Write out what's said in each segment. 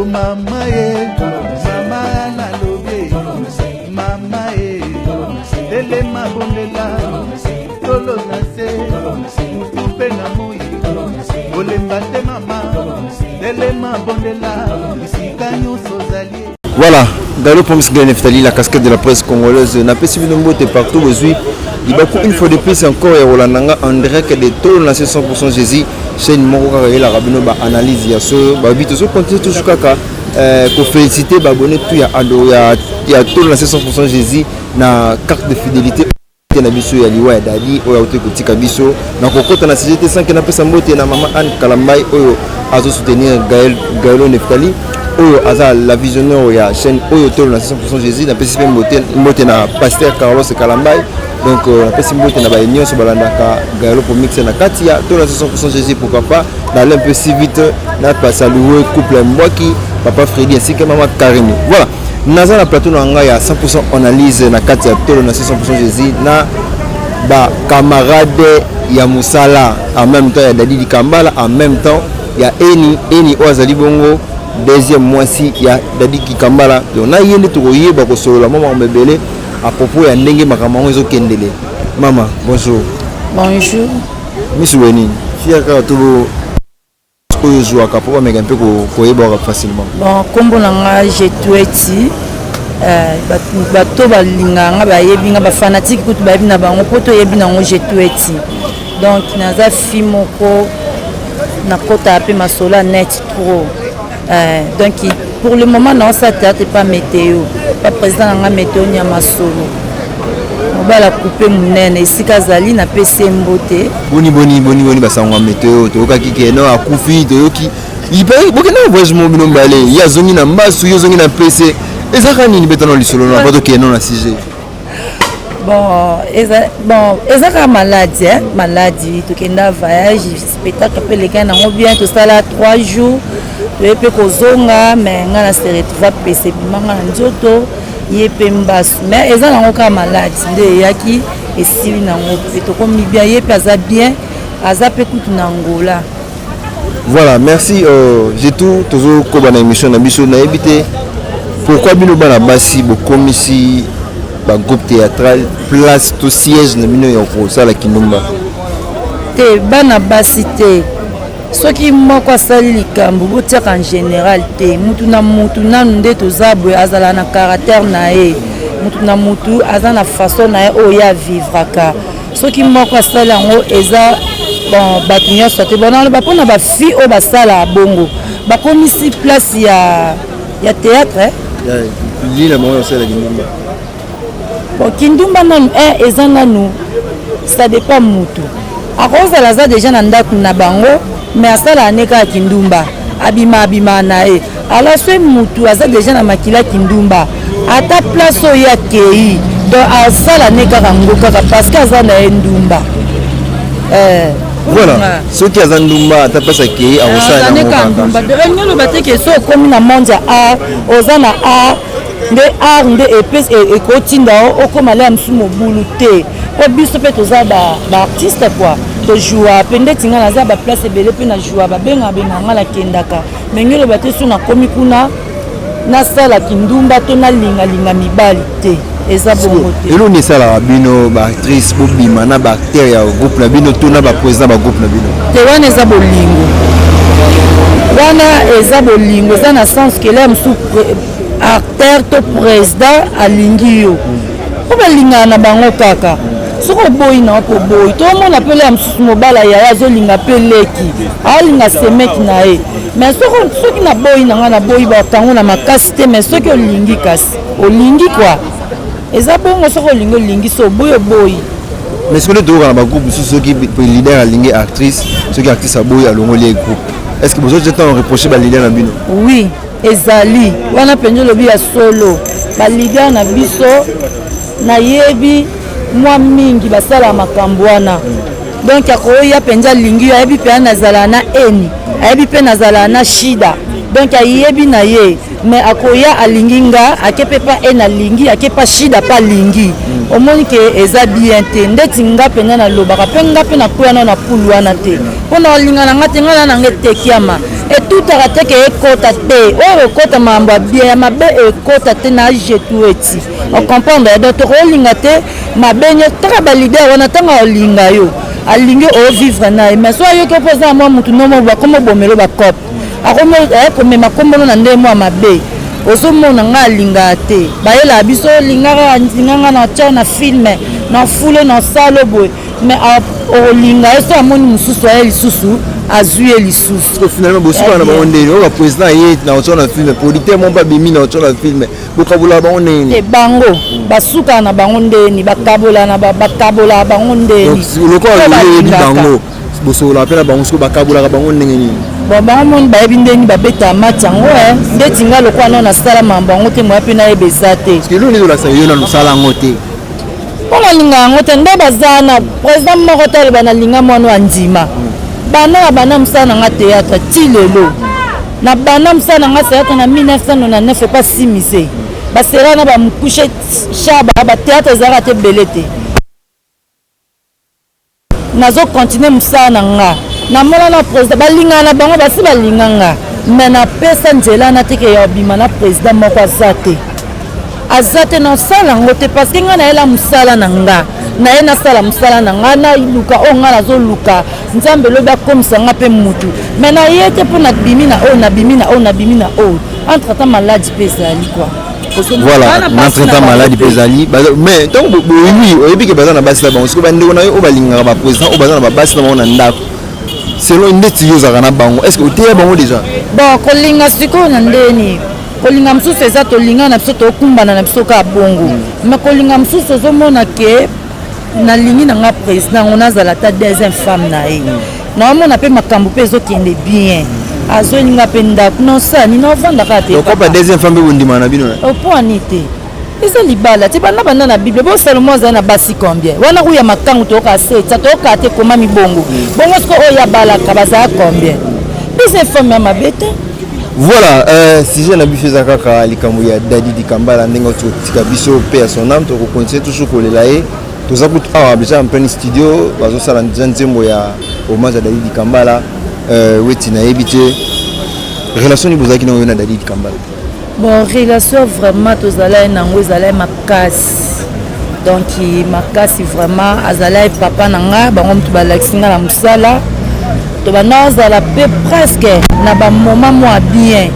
mama ye mama na lobe mama ye dele mabondela tolo na se mutu pe na moi olemba te mama dele mabondela bisika nyonso zali. Voilà, Gallo Promis Neftali, la casquette de la presse congolaise. N'a pas suivi de mots partout aujourd'hui. Il y a une fois de plus encore et Rolandanga en direct de tout le 100% Jésus. C'est une mort et la rabino analyse il y a ce babito ce continue toujours kaka pour féliciter babonné tout il y a tout le 100% Jésus na carte de fidélité na biso ya liwa ya dadi oyo auto kotika biso na kokota na CGT 5 na pesa mbote na mama Anne Kalambai oyo azo soutenir Gallo Neftali oyo aza la visionnaire ya chaîne oyo tout le 100% Jésus na pesa mbote na pasteur Carlos Kalambai. Donc, on a fait na union sur Balandaka, Gallo pour mixer na Katia, tout le 100% Jésus, pourquoi pas, d'aller un peu si vite, n'a pas salué, couple Mwaki, papa Freddy ainsi que maman Karimi. Voilà, Naza na plateau na ya 100% analyse na Katia, tout le 100% Jésus, na ba camarade ya Musala, en même temps, il y a Dadi di Kambala, en même temps, il y a Eni Oazali Bongo, deuxième mois-ci, il y a Dadi di Kambala, on a yéné tout royé, bako solo la maman Mbele. À propos de Ndenge Makamamozo Kendele. Maman, bonjour. Bonjour. Monsieur Weni, si vous avez joué à Kapo, mais un peu facilement. Bon, comme on a j'ai tout été, bateau balinga, bayebi nga fanatique kutu bayebi na bango poto yebi na ngo j'ai tout été. Donc naza fimoko na kota ape masola net trop. Donc pour le moment non ça t'es pas météo. Pas président nga météo nya masolo. Bala couper munene esika zali na PC mbote. Boni basanga météo to ka kikeno akufi to yoki. Ibai bokena voyage mo bino mbale ya zongi na mbasu yo zongi na PC. Ezaka nini betano lisolo na bato keno na CG. Ezaka maladie to kenda voyage spectacle pe les gars on bien to sala 3 jours. Tu peux kozonga mais nga na se retrouver PC manga nzoto yepe mbasu mais eza na ngoka malade nde yaki esili na ngope to komi bien yepe aza bien aza pe kutu na ngola. Voilà, merci j'ai tout toujours ko bana émission na biso na ebité pourquoi bino bana basi bokomisi ba groupe théâtral place to siège na bino ya ko sala kinumba te bana basi te soki moko asali likambo botiaka en général te mutu na nde tozabwe azala na caractère na ye mutu na mutu aza na façon na ye oyo ya vivraka soki moko asali yango eza bon bato nyonso te bonalo bapona bafille oyo basala bongo bakomisi place ya théâtre bon kindumba nanu eza nanu ça dépend mutu akozala aza déjà na ndako na bango mais asala aneka kindumba abima na ye alors ce mutu aza déjà na makila kindumba ata place oyo akei donc asala aneka kango kaka parce que aza na ye ndumba voilà ceux qui azan ndumba ata place akei akosala aneka ndumba de nyolo bateke so komi na monde ya art oza na art nde art nde epes ekotinda okoma la msu mobulu te po biso pe toza ba artiste quoi to joua pende tinga naza ba place ebele pe na joua ba benga nga la kendaka mengelo bate so na komi kuna na sala kindumba to na linga mibali te eza bongo te elo ni sala bino ba actrice bobima na ba acteur ya groupe na bino to na ba président ba groupe na bino te wana eza bolingo eza na sens que là msu acteur to président alingi yo ko balinga na bango kaka soko boyi na ko boyi to mona pele ya msusu mobala ya azolinga pe leki alinga semeki na ye mais soki na boyi na nga na boyi bakango na makasi te mais soki olingi kasi olingi quoi eza bongo soko olingi so boyi mais ce que le na ba groupe ceux qui leader alingi actrice ceux qui actrice aboyi alongoli groupe est-ce que vous avez temps reprocher ba leader na bino oui ezali wana penjo lobi ya solo ba leader na biso na yebi mwa mingi basala makambo wana donc akoya penja lingi ayebi pe nazala na eni ayebi pe nazala na shida donc ayebi na ye mais akoya alingi nga akepe pa en alingi akepa shida pa lingi omoni ke eza bien te ndeti nga penga na lobaka pe nga pe na kuya na pulu wana te pona olinga na nga te nga na nga tekiama et tout arate ke ekota te oyo ekota mambo bien mabe ekota te na jetueti on comprendre donc olinga te mabenye taka ba leader wana tanga olinga yo alingi o vivre na mais so yo ke poza moi mutu nomo ba komo bomelo ba cop akomo komema kombono na nde mwa mabe ozomona nga alinga te bayela biso lingaka nzinganga na tia na filme na fule na salo boy mais olinga eso amoni mususu aye lisusu azwi ye lisusu finalement bosuka na bango ndeni oyo président ye na otio na filme producteur mo ba bimi na otio na filme bokabola bango ndeni te bango basuka na bango ndeni bakabola bango ndeni loko ye di bango bosola pe na bango siko bakabola bango ndeni nini bon bango moni bayebi ndeni babeta mati yango ndeti nga lokwa no nasala mambo yango te moya mpe nayeba eza te parce que loni ezolakisa yo na mosala yango te mpo nalinga yango te nde baza na président moko te aleba nalinga mwana wa ndima bana na bana mosala na nga théâtre ti lelo na bana mosala na nga théâtre na 1999 epa simise basera na bamukushe shaba bathéâtre ezalaka te ebele te nazokontinue mosala na nga namona na président balingana na bango basi balinganga me napesa nzela na teke ya obima na président moko aza te nasala yango te parceke ngai nayela mosala na nga naye nasala mosala na nga naluka oyo ngai nazoluka nzambe elobi akomisa nga mpe mutu me naye te mpo nabimi na oyo nabimi na oyo entre temps maladi mpe ezali kwa voilà n'entretant maladi mpe ezali mais ntango boyebi oyebi ke baza na basi na bango siko bandeko na yo oyo balingaka baprésident oyo baza na babasi na bango na ndako selon ndeti yo ozalaka na bango est ce que oteya bango déjà bon kolinga sikoyo na ndeni kolinga mosusu eza tolinga na biso tokumbana na biso kaka bongo mais kolinga mosusu ozomona ke nalingi na nga président ngo nazala ta deuxième femme na ye naomona mpe makambo mpe ezokende bien azolinga mpe ndako nosani naovandaka te okopa deuxième femme mpe bondima na bino opoani te eza libala te banda na bible bo salomo azali na basi combien wana kuya makangu toyoka seta toyoka te koma mibongo bongo siko oyo abalaka bazala combien deuxième femme ya mabe te voilà sujet na biso eza kaka likambo ya Dadi Dikambala ndenge totika biso mpe ya son âme tokokontinue toujours kolela ye toza kutu awa déjà en plein studio bazosala nzembo ya hommage ya Dadi Dikambala weti nayebi te relation ni bozalaki nango yo na Dadi Dikambala bon relation vraiment tozala nango ezala makasi donc makasi vraiment azala papa na nga bango mutu balakisi nga na mosala tobanda ozala mpe presque na bamoment mwa bien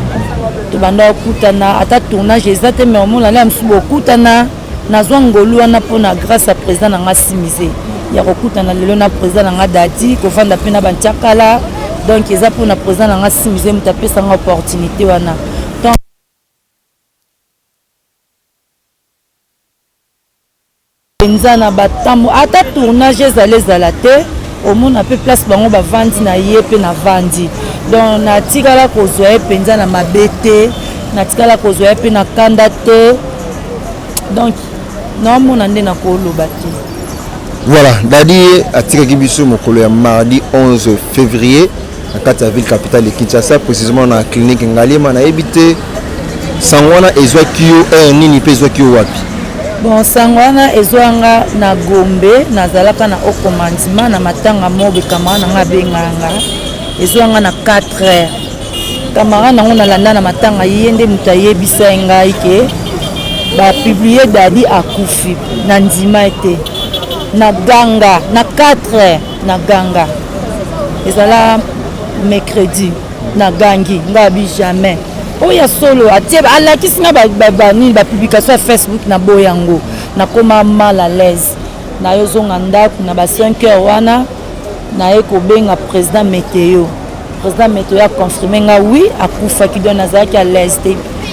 tobanda okutana ata tournage eza te mais omona la mosusu bokutana nazwa ngolu wana mpona grâce à président na nga simise ya kokutana lelo na président na nga Dadi kovanda mpe na bantiakala donc eza mpona président na nga simise moto apesanga opportunité wana penza na batambo ata tournage ezala te omona mpe place bango bavandi na ye mpe na vandi donc natikala kozwa ye mpenza na mabe te natikala kozwa ye mpe na kanda te donc naomona nde nakoloba te voilà Dadi atikaki biso mokolo ya mardi 11 février na kati ya ville capitale de Kinshasa précisément na clinique Ngalema nayebi te sango wana ezwaki yo heure nini mpe ezwaki yo wapi bon sango wana ezwanga na Gombe nazalaka na okomandima na matanga mobe kamara nanga benganga ezwanga na 4 heures kamara nango nalanda na matanga ye nde moto ayebisa ngai ke bapublie Dadi akufi na ndima ete na ganga na 4 heures na ganga ezala mercredi na gangi ngabi jamais oya solo atie alakisi nga bapublication ya Facebook na boyango nakoma mal à l'aise nayozonga ndako na ba 5 heures wana naye kobenga président météo a confirmé nga oui akufaki don nazalaki à l'aise te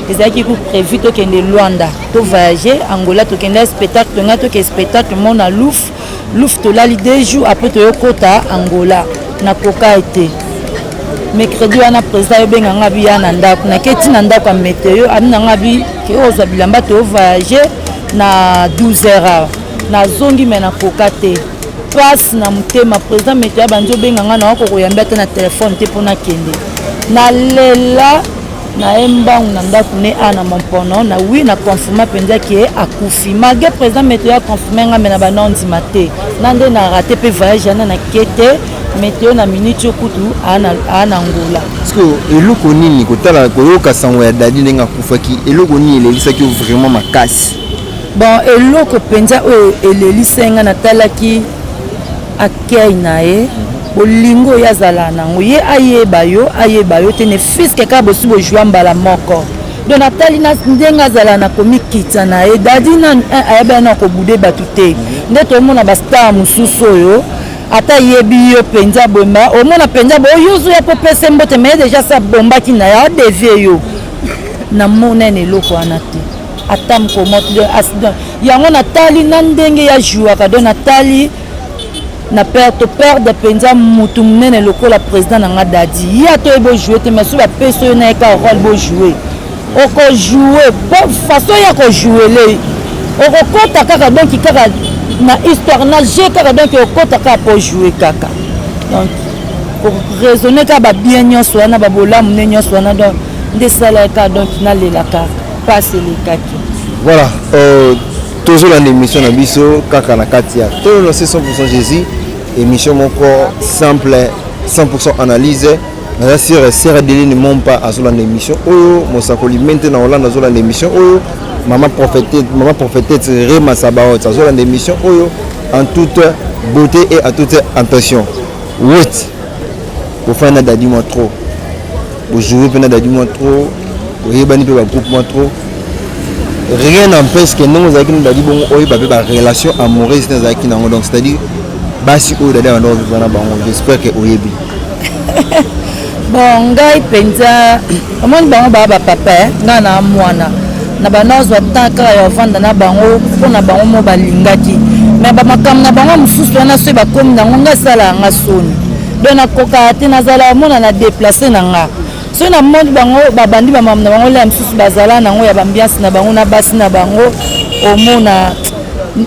ezalaki ku prévu tokende Luanda to voyager Angola tokende spectacle tonga toke spectacle mona louf tolali 2 jours après toyokota Angola nakoka ete mercredi wana président yobenga nga bi ya na ndako naketi na ndako ya météo amina nga bi ke ozwa bilamba to voyager na 12 heures nazongi me nakoka te place na motema président météo abandi obenga nga na kokoyamba te na telefone te mpona kende nalela na embangu na ndako ne ana mompono na oui na confirma penza ki akufi malgré président météo a confirmé nga mena banondi maté nande na raté pe voyage na kete météo na minute kutu ana ngula parce que eloko nini kotala koyoka sango ya dadi nenga kufaki eloko nini elelisaki vraiment makasi bon eloko penza oyo elelisenga natalaki akei na ye bolingo oyo azala nango ye ayeba yo te ne fiske kaka bosi bojwa mbala moko don natali ndenge azala na komikita na ye dadi ayeba na kobude bato te nde tomona bastar mosusu oyo ata yebi yo mpenza bomba omona mpenza bo oyuzu ya po pese mbote me deja sa bombaki na ye adevie yo na monene eloko wana te ata mokomoto accident yango natali na ndenge ya jouaka don natali na perdre penza mutu munene lokola président nanga dadi ya to ebo jouer te mais so ba peso yo na ka rôle bo jouer oko jouer bo façon ya ko jouer le oko kota kaka donc kaka na histoire na je kaka donc okota kaka po jouer kaka donc pour raisonner ka ba bien nyonso na ba bolamu ne nyonso na donc ndesala ka donc na lelaka passe les kaki voilà toujours dans l'émission na biso kaka na katia tout le 100% Jésus émission moko simple 100% analyse na sur CRDL ne monte pas à sur l'émission oyo mosakoli maintenant Hollande sur l'émission oyo maman prophétesse Rema Sabaot sur l'émission oyo en toute beauté et à toute intention wait pour faire na dadi moi trop pour jouer pendant dadi moi trop pour yebani pe ba groupe moi trop. Rien n'empêche que nous avons une relation amoureuse donc c'est-à-dire j'espère que oyebi bon ngai penza amoni bango baba papa nga na mwana na banazwa tanka ya vanda na bango pona bango mo balingaki mais ba makam na bango mususu na so ba komi na nga sala nga soni donc na koka te nazala mona na déplacer na nga so na monde bango babandi ba mamna bango la mususu bazala nango ya ambiance na bango na basi na bango omona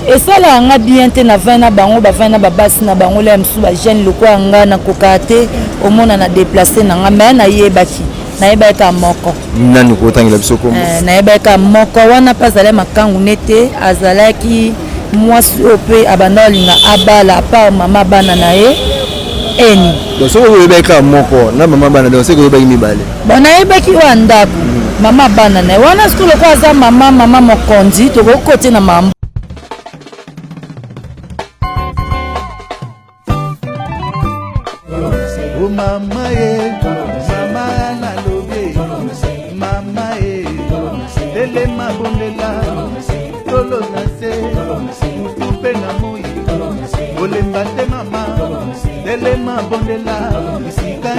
esala nga bien te na vana bango ba vana ba basi na bango la mususu ba jeune loko nga na kokate omona na déplacer na nga mais na yebaki na yebaka moko nani ko tangela biso ko na yebaka moko wana pazala makangu nete azalaki mwasi ope abanda linga abala pa mama bana na ye eni donc so yebaka moko na mama bana donc c'est que yebaki mibale bona yebaki wa ndako mama bana na wana skolo kwa za mama mokonzi to ko kote na mama oh mama ye mama na lobe mama ye dele mabondela tolo na se mutu pe na moi olemba te mama dele mabondela isika